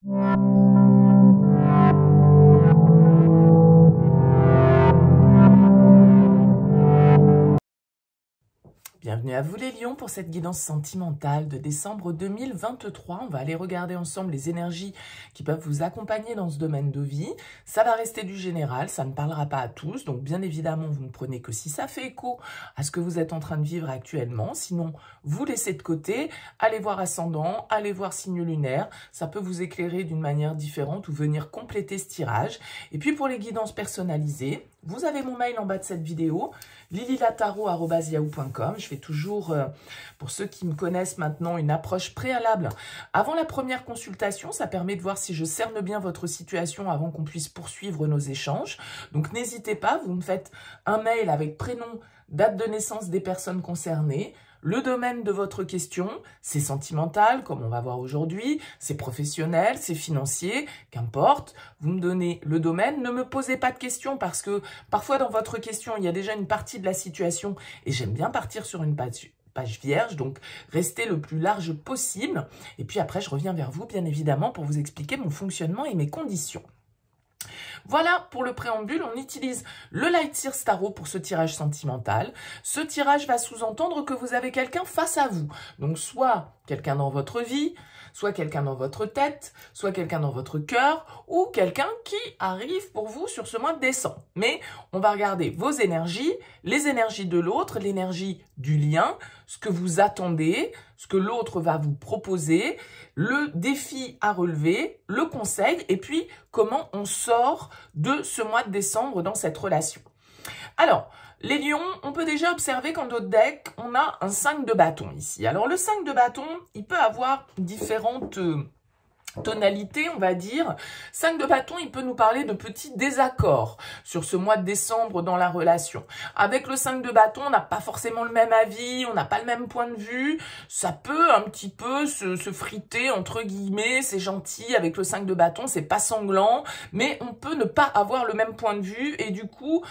Bienvenue à vous les lions pour cette guidance sentimentale de décembre 2023. On va aller regarder ensemble les énergies qui peuvent vous accompagner dans ce domaine de vie. Ça va rester du général, ça ne parlera pas à tous. Donc bien évidemment, vous ne prenez que si ça fait écho à ce que vous êtes en train de vivre actuellement. Sinon, vous laissez de côté, allez voir ascendant, allez voir signe lunaire. Ça peut vous éclairer d'une manière différente ou venir compléter ce tirage. Et puis pour les guidances personnalisées, vous avez mon mail en bas de cette vidéo, lililataro@yahoo.com. Je fais toujours, pour ceux qui me connaissent maintenant, une approche préalable avant la première consultation. Ça permet de voir si je cerne bien votre situation avant qu'on puisse poursuivre nos échanges. Donc n'hésitez pas, vous me faites un mail avec prénom, date de naissance des personnes concernées, le domaine de votre question, c'est sentimental, comme on va voir aujourd'hui, c'est professionnel, c'est financier, qu'importe. Vous me donnez le domaine, ne me posez pas de questions parce que parfois dans votre question, il y a déjà une partie de la situation et j'aime bien partir sur une page vierge, donc restez le plus large possible. Et puis après, je reviens vers vous, bien évidemment, pour vous expliquer mon fonctionnement et mes conditions. Voilà pour le préambule, on utilise le Light Seer Tarot pour ce tirage sentimental. Ce tirage va sous-entendre que vous avez quelqu'un face à vous. Donc soit quelqu'un dans votre vie, soit quelqu'un dans votre tête, soit quelqu'un dans votre cœur, ou quelqu'un qui arrive pour vous sur ce mois de décembre. Mais on va regarder vos énergies, les énergies de l'autre, l'énergie du lien, ce que vous attendez, ce que l'autre va vous proposer, le défi à relever, le conseil, et puis comment on sort de ce mois de décembre dans cette relation. Alors, les lions, on peut déjà observer qu'en notre deck, on a un 5 de bâton ici. Alors, le 5 de bâton, il peut avoir différentes tonalité, on va dire. 5 de bâton, il peut nous parler de petits désaccords sur ce mois de décembre dans la relation. Avec le 5 de bâton, on n'a pas forcément le même avis, on n'a pas le même point de vue. Ça peut un petit peu se friter, entre guillemets, c'est gentil. Avec le 5 de bâton, c'est pas sanglant, mais on peut ne pas avoir le même point de vue. Et du coup,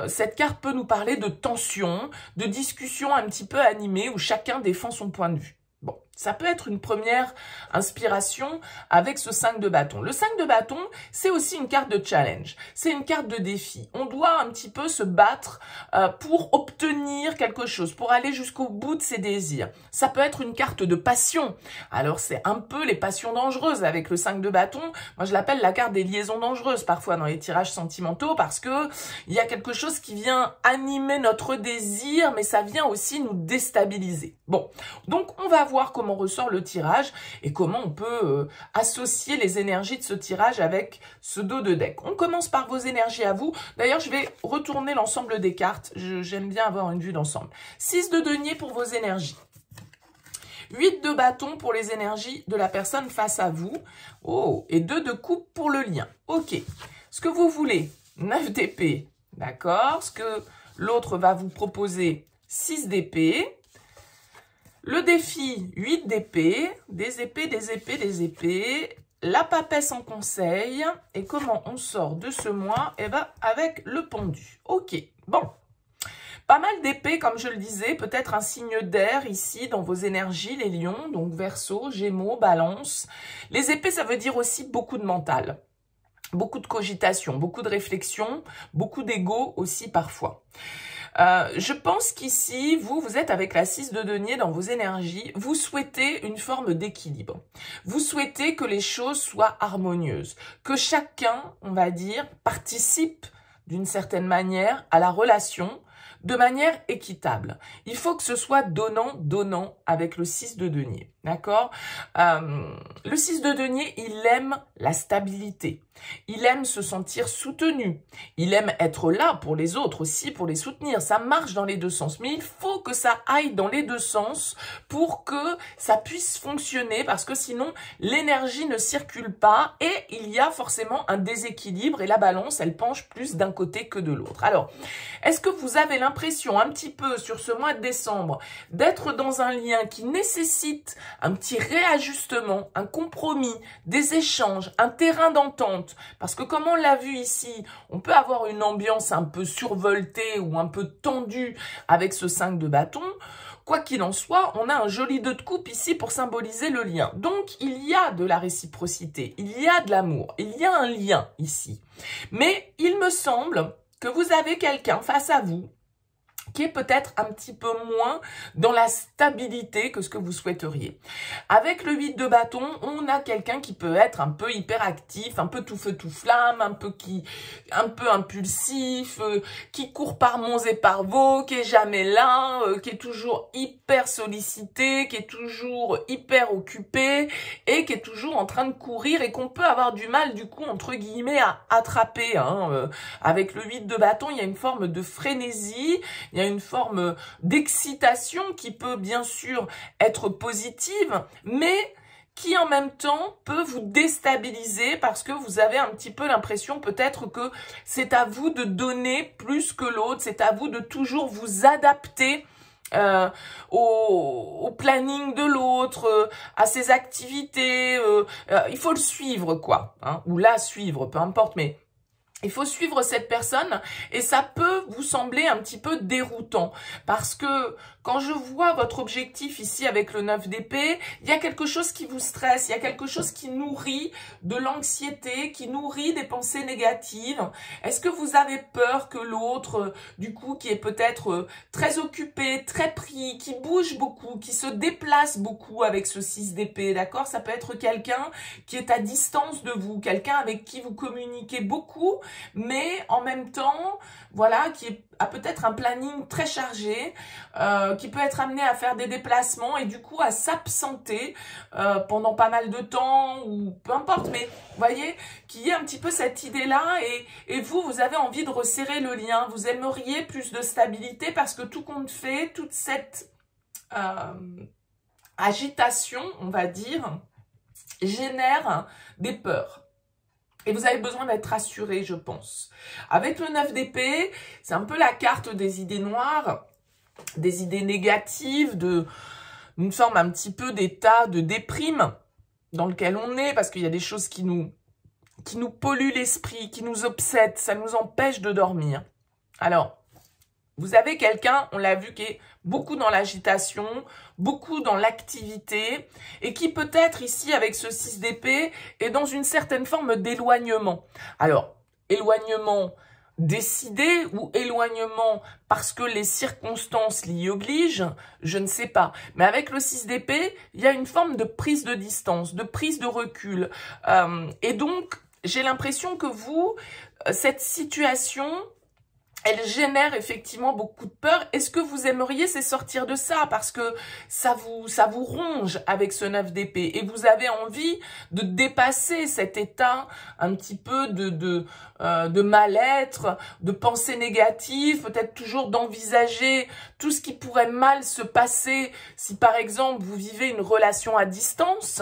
cette carte peut nous parler de tension, de discussion un petit peu animée où chacun défend son point de vue. Bon, ça peut être une première inspiration avec ce 5 de bâton. Le 5 de bâton, c'est aussi une carte de challenge. C'est une carte de défi. On doit un petit peu se battre pour obtenir quelque chose, pour aller jusqu'au bout de ses désirs. Ça peut être une carte de passion. Alors, c'est un peu les passions dangereuses avec le 5 de bâton. Moi, je l'appelle la carte des liaisons dangereuses parfois dans les tirages sentimentaux parce que il y a quelque chose qui vient animer notre désir, mais ça vient aussi nous déstabiliser. Bon, donc on va voir comment ressort le tirage et comment on peut associer les énergies de ce tirage avec ce dos de deck. On commence par vos énergies à vous. D'ailleurs, je vais retourner l'ensemble des cartes. J'aime bien avoir une vue d'ensemble. 6 de denier pour vos énergies. 8 de bâton pour les énergies de la personne face à vous. Oh, et 2 de coupe pour le lien. Ok. Ce que vous voulez, 9 d'épée. D'accord. Ce que l'autre va vous proposer, 6 d'épée. Le défi, 8 d'épée, des épées, des épées, des épées, la papesse en conseil, et comment on sort de ce mois? Eh ben, avec le pendu. Ok, bon. Pas mal d'épées, comme je le disais, peut-être un signe d'air ici dans vos énergies, les lions, donc Verseau, Gémeaux, Balance. Les épées, ça veut dire aussi beaucoup de mental, beaucoup de cogitation, beaucoup de réflexion, beaucoup d'ego aussi parfois. Je pense qu'ici, vous êtes avec la 6 de denier dans vos énergies. Vous souhaitez une forme d'équilibre. Vous souhaitez que les choses soient harmonieuses. Que chacun, on va dire, participe d'une certaine manière à la relation de manière équitable. Il faut que ce soit donnant-donnant avec le 6 de denier. D'accord? Le 6 de denier, il aime la stabilité. Il aime se sentir soutenu. Il aime être là pour les autres aussi, pour les soutenir. Ça marche dans les deux sens. Mais il faut que ça aille dans les deux sens pour que ça puisse fonctionner parce que sinon, l'énergie ne circule pas et il y a forcément un déséquilibre et la balance, elle penche plus d'un côté que de l'autre. Alors, est-ce que vous avez l'impression un petit peu sur ce mois de décembre d'être dans un lien qui nécessite un petit réajustement, un compromis, des échanges, un terrain d'entente? Parce que comme on l'a vu ici, on peut avoir une ambiance un peu survoltée ou un peu tendue avec ce 5 de bâton, quoi qu'il en soit, on a un joli 2 de coupe ici pour symboliser le lien. Donc, il y a de la réciprocité, il y a de l'amour, il y a un lien ici. Mais il me semble que vous avez quelqu'un face à vous qui est peut-être un petit peu moins dans la stabilité que ce que vous souhaiteriez. Avec le 8 de bâton, on a quelqu'un qui peut être un peu hyperactif, un peu tout feu tout flamme, un peu impulsif, qui court par monts et par vaux, qui est jamais là, qui est toujours hyper sollicité, qui est toujours hyper occupé et qui est toujours en train de courir et qu'on peut avoir du mal du coup entre guillemets à attraper. Avec le 8 de bâton, il y a une forme de frénésie, il y a une forme d'excitation qui peut bien sûr être positive, mais qui en même temps peut vous déstabiliser parce que vous avez un petit peu l'impression peut-être que c'est à vous de donner plus que l'autre, c'est à vous de toujours vous adapter au planning de l'autre, à ses activités, il faut le suivre quoi, ou la suivre, peu importe, mais il faut suivre cette personne et ça peut vous sembler un petit peu déroutant parce que quand je vois votre objectif ici avec le 9 d'épée, il y a quelque chose qui vous stresse, il y a quelque chose qui nourrit de l'anxiété, qui nourrit des pensées négatives. Est-ce que vous avez peur que l'autre, du coup, qui est peut-être très occupé, très pris, qui bouge beaucoup, qui se déplace beaucoup avec ce 6 d'épée, d'accord? Ça peut être quelqu'un qui est à distance de vous, quelqu'un avec qui vous communiquez beaucoup, mais en même temps, voilà, qui a peut-être un planning très chargé, qui peut être amené à faire des déplacements et du coup à s'absenter pendant pas mal de temps ou peu importe, mais vous voyez qu'il y a un petit peu cette idée-là et vous avez envie de resserrer le lien, vous aimeriez plus de stabilité parce que tout compte fait, toute cette agitation, on va dire, génère des peurs. Et vous avez besoin d'être rassuré, je pense. Avec le 9 d'épée, c'est un peu la carte des idées noires, des idées négatives, d'une forme un petit peu d'état de déprime dans lequel on est, parce qu'il y a des choses qui nous polluent l'esprit, qui nous obsèdent, ça nous empêche de dormir. Alors, vous avez quelqu'un, on l'a vu, qui est beaucoup dans l'agitation, beaucoup dans l'activité, et qui peut-être ici, avec ce 6 d'épée, est dans une certaine forme d'éloignement. Alors, éloignement décidé ou éloignement parce que les circonstances l'y obligent, je ne sais pas. Mais avec le 6 d'épée, il y a une forme de prise de distance, de prise de recul. Et donc, j'ai l'impression que vous, cette situation, elle génère effectivement beaucoup de peur. Et ce que vous aimeriez, c'est sortir de ça parce que ça vous ronge avec ce 9 d'épée. Et vous avez envie de dépasser cet état un petit peu de mal-être, de pensée négative, peut-être toujours d'envisager tout ce qui pourrait mal se passer. Si par exemple, vous vivez une relation à distance,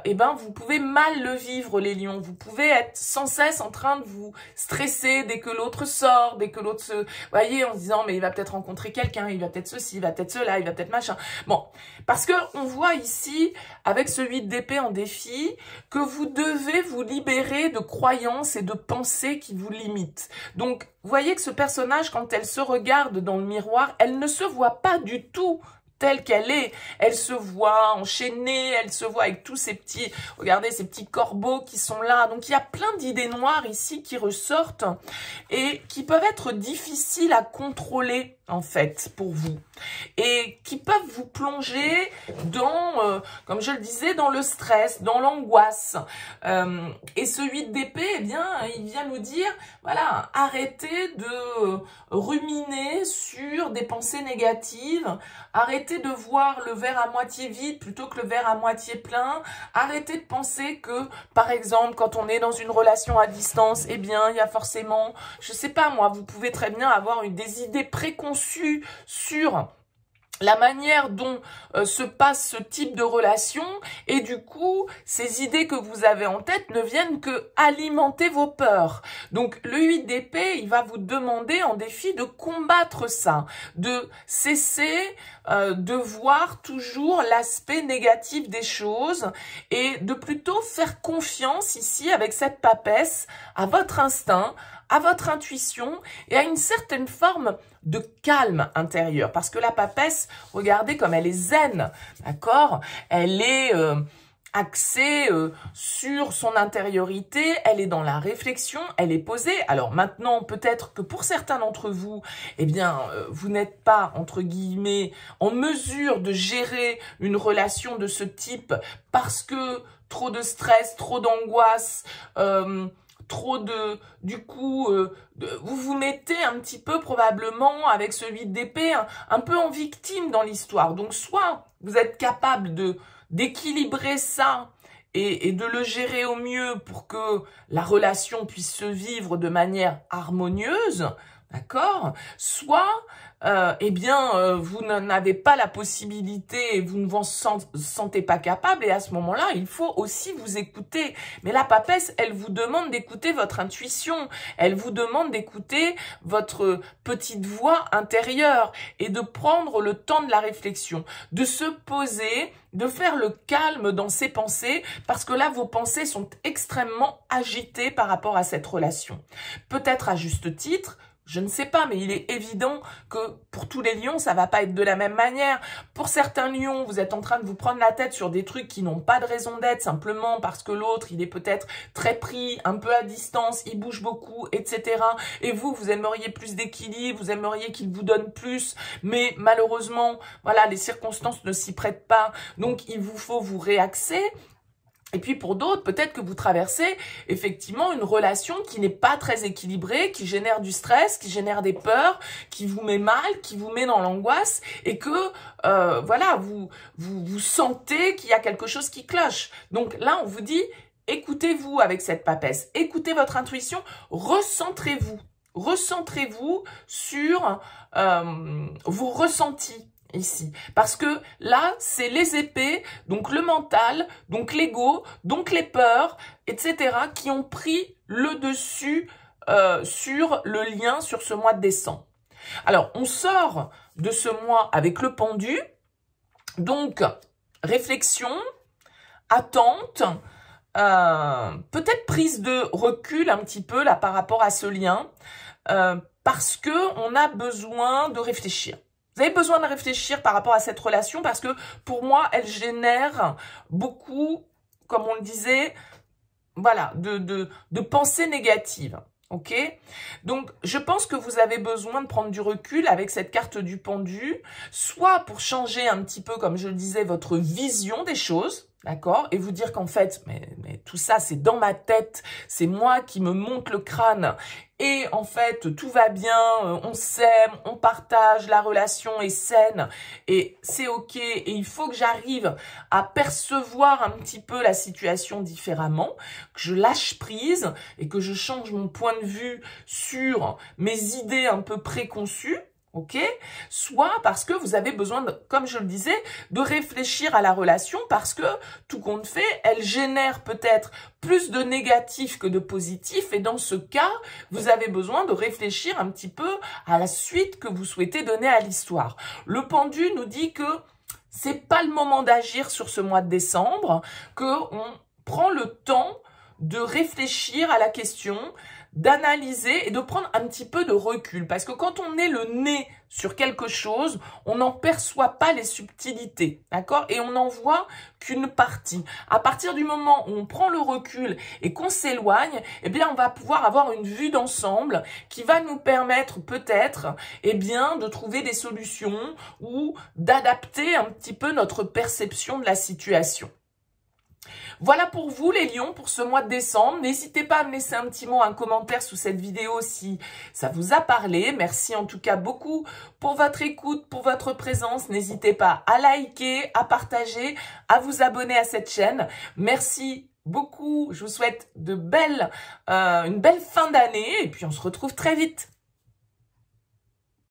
eh ben vous pouvez mal le vivre, les lions. Vous pouvez être sans cesse en train de vous stresser dès que l'autre sort, dès que l'autre se... voyez, en se disant, mais il va peut-être rencontrer quelqu'un, il va peut-être ceci, il va peut-être cela, il va peut-être machin. Bon, parce que on voit ici, avec ce 8 d'épée en défi, que vous devez vous libérer de croyances et de pensées qui vous limitent. Donc, vous voyez que ce personnage, quand elle se regarde dans le miroir, elle ne se voit pas du tout telle qu'elle est. Elle se voit enchaînée, elle se voit avec tous ces petits, regardez, ces petits corbeaux qui sont là. Donc, il y a plein d'idées noires ici qui ressortent et qui peuvent être difficiles à contrôler, en fait, pour vous. Et qui peuvent vous plonger dans, comme je le disais, dans le stress, dans l'angoisse. Et ce 8 d'épée, eh bien, il vient nous dire, voilà, arrêtez de ruminer sur des pensées négatives, arrêtez de voir le verre à moitié vide plutôt que le verre à moitié plein, arrêtez de penser que, par exemple, quand on est dans une relation à distance, eh bien, il y a forcément, je sais pas moi, vous pouvez très bien avoir des idées préconçues sur la manière dont se passe ce type de relation et du coup, ces idées que vous avez en tête ne viennent que alimenter vos peurs. Donc, le 8 d'épée, il va vous demander en défi de combattre ça, de cesser de voir toujours l'aspect négatif des choses et de plutôt faire confiance ici avec cette papesse à votre instinct, à votre intuition et à une certaine forme de calme intérieur. Parce que la papesse, regardez comme elle est zen, d'accord? Elle est axée sur son intériorité, elle est dans la réflexion, elle est posée. Alors maintenant, peut-être que pour certains d'entre vous, eh bien, vous n'êtes pas, entre guillemets, en mesure de gérer une relation de ce type parce que trop de stress, trop d'angoisse, trop du coup, vous vous mettez un petit peu probablement avec ce 8 d'épée, un peu en victime dans l'histoire. Donc soit vous êtes capable d'équilibrer ça et de le gérer au mieux pour que la relation puisse se vivre de manière harmonieuse, d'accord? Soit, eh bien, vous n'en avez pas la possibilité et vous ne vous sentez pas capable et à ce moment-là, il faut aussi vous écouter. Mais la papesse, elle vous demande d'écouter votre intuition, elle vous demande d'écouter votre petite voix intérieure et de prendre le temps de la réflexion, de se poser, de faire le calme dans ses pensées parce que là, vos pensées sont extrêmement agitées par rapport à cette relation. Peut-être à juste titre, je ne sais pas, mais il est évident que pour tous les lions, ça va pas être de la même manière. Pour certains lions, vous êtes en train de vous prendre la tête sur des trucs qui n'ont pas de raison d'être, simplement parce que l'autre, il est peut-être très pris, un peu à distance, il bouge beaucoup, etc. Et vous, vous aimeriez plus d'équilibre, vous aimeriez qu'il vous donne plus, mais malheureusement, voilà, les circonstances ne s'y prêtent pas. Donc, il vous faut vous réaxer. Et puis pour d'autres, peut-être que vous traversez effectivement une relation qui n'est pas très équilibrée, qui génère du stress, qui génère des peurs, qui vous met mal, qui vous met dans l'angoisse et que voilà, vous sentez qu'il y a quelque chose qui cloche. Donc là, on vous dit, écoutez-vous avec cette papesse, écoutez votre intuition, recentrez-vous. Recentrez-vous sur vos ressentis. Ici, parce que là, c'est les épées, donc le mental, donc l'ego, donc les peurs, etc., qui ont pris le dessus sur le lien sur ce mois de décembre. Alors, on sort de ce mois avec le pendu, donc réflexion, attente, peut-être prise de recul un petit peu là par rapport à ce lien, parce que on a besoin de réfléchir. Vous avez besoin de réfléchir par rapport à cette relation parce que pour moi, elle génère beaucoup, comme on le disait, voilà, de pensées négatives. Ok? Donc, je pense que vous avez besoin de prendre du recul avec cette carte du pendu, soit pour changer un petit peu, comme je le disais, votre vision des choses, d'accord? Et vous dire qu'en fait, mais tout ça, c'est dans ma tête, c'est moi qui me monte le crâne. Et en fait, tout va bien, on s'aime, on partage, la relation est saine et c'est ok. Et il faut que j'arrive à percevoir un petit peu la situation différemment, que je lâche prise et que je change mon point de vue sur mes idées un peu préconçues. Ok? Soit parce que vous avez besoin, comme je le disais, de réfléchir à la relation parce que, tout compte fait, elle génère peut-être plus de négatif que de positif et dans ce cas, vous avez besoin de réfléchir un petit peu à la suite que vous souhaitez donner à l'histoire. Le pendu nous dit que c'est pas le moment d'agir sur ce mois de décembre, qu'on prend le temps de réfléchir à la question, d'analyser et de prendre un petit peu de recul. Parce que quand on est le nez sur quelque chose, on n'en perçoit pas les subtilités, d'accord? Et on n'en voit qu'une partie. À partir du moment où on prend le recul et qu'on s'éloigne, eh bien, on va pouvoir avoir une vue d'ensemble qui va nous permettre peut-être, eh bien, de trouver des solutions ou d'adapter un petit peu notre perception de la situation. Voilà pour vous les lions pour ce mois de décembre. N'hésitez pas à me laisser un petit mot, un commentaire sous cette vidéo si ça vous a parlé. Merci en tout cas beaucoup pour votre écoute, pour votre présence. N'hésitez pas à liker, à partager, à vous abonner à cette chaîne. Merci beaucoup. Je vous souhaite une belle fin d'année et puis on se retrouve très vite.